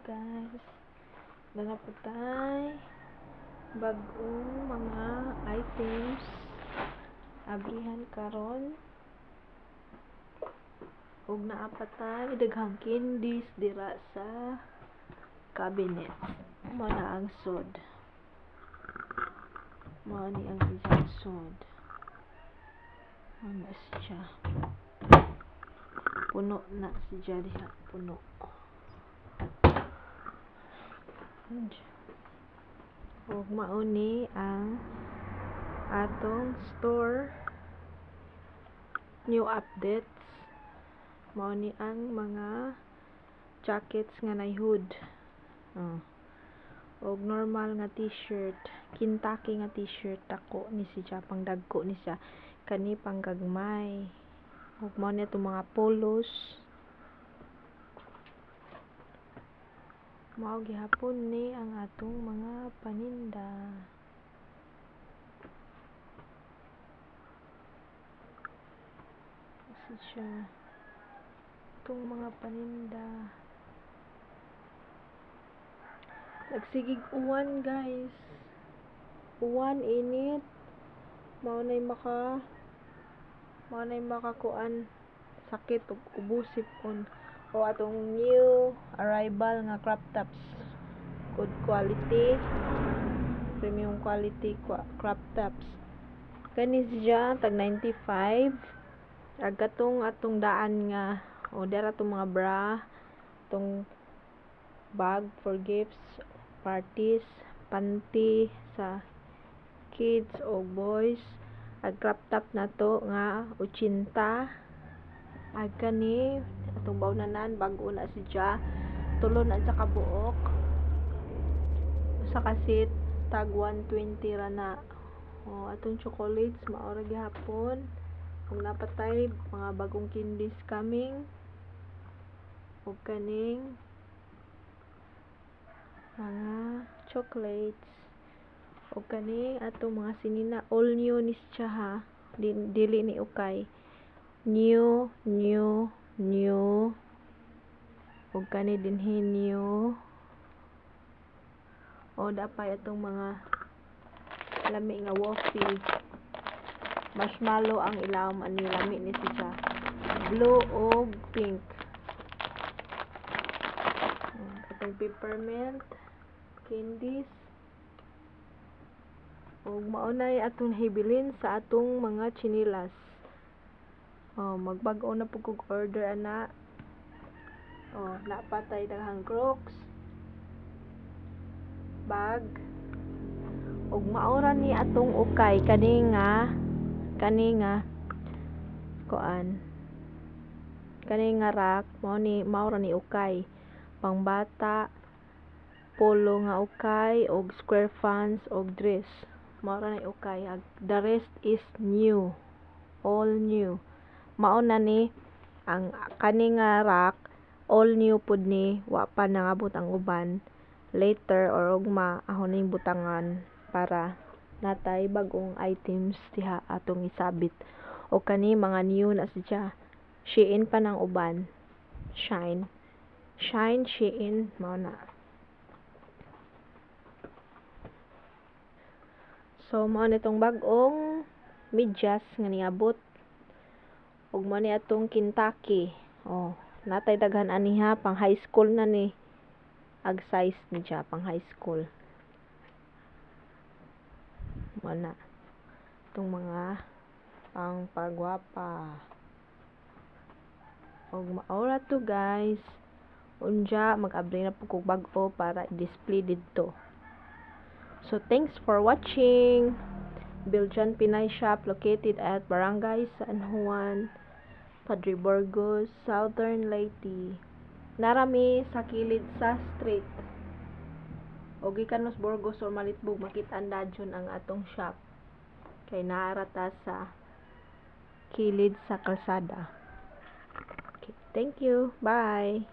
guys, dala po tayo bagong mga items abrihan karon ug naa pa tayo daghang candies dira sa cabinet. Mo na ang sod, mo ni ang isang sod, ano siya, puno na siya diha, puno. Ug mauni ang atong store new updates. Mauni ang mga jackets nga nay hood, ug normal nga t-shirt, Kentucky nga t-shirt, dako ni siya, pangdagko ni siya, kani panggagmay. Ug mao ni atong mga polos. Mao gihapon ni ang atong mga paninda. Kasi siya itong mga paninda. Nagsigig uwan guys. Uwan init. Mao nay makakuan sakit ug ubosipon. O atong new arrival nga crop tops, good quality, premium quality crop tops. Kani siya tag 95. Ag katong atong daan nga dara tong mga bra, tong bag for gifts, parties, panty sa kids o boys. Ag crop top na to nga 80. Ag kani atong bawnanan bag-o na siya, tulo na sa kabuok, sa kasit tag 120 ra na. Atong chocolates mao ra gihapon. Ug napatay mga bagong candies coming, ug kaning mga chocolates, ug kaning atong mga sinina all new ni siya ha, dili ni ukay, new ug kani dinhi new. Dapay atong mga lami nga woffy, marshmallow ang ilawom ani, lami ni siya, blue ug pink. Atong peppermint candies, ug maunay atong hibilin sa atong mga chinilas. Magbag-o na pug order ana. Napatay daghang Crocs bag, ug maura ni atong ukay kani nga kuan, kani nga rack, maura ni ukay pangbata, polo nga ukay, og square pants og dress, maura ni ukay. The rest is new, all new. Mao na ni ang kani nga rack, all new pud ni, wa pa nangabot ang uban. Later or ugma ahon ning butangan para natay bagong items diha atong isabit. O kani mga new na siya, Shein pa ng uban, Shine, Shein, mao na. So mao nitong bagong medyas nga niabot, ug mao ni atong Kentucky. Natay daghan aniha, pang high school na ni ag size ni siya, pang high school. Mao na itong mga pang pagwapa. Og maura to guys. Unja mag-abri na po kog bag-o para i-display didto. So thanks for watching. Belgian Pinay Shop located at Barangay San Juan, Padre Burgos, Southern Leyte. Narami sa kilid sa street. Og gikan mas Burgos or Malitbog, makit-an dadyon ang atong shop. Kay naarata sa kilid sa kalsada. Okay, thank you. Bye.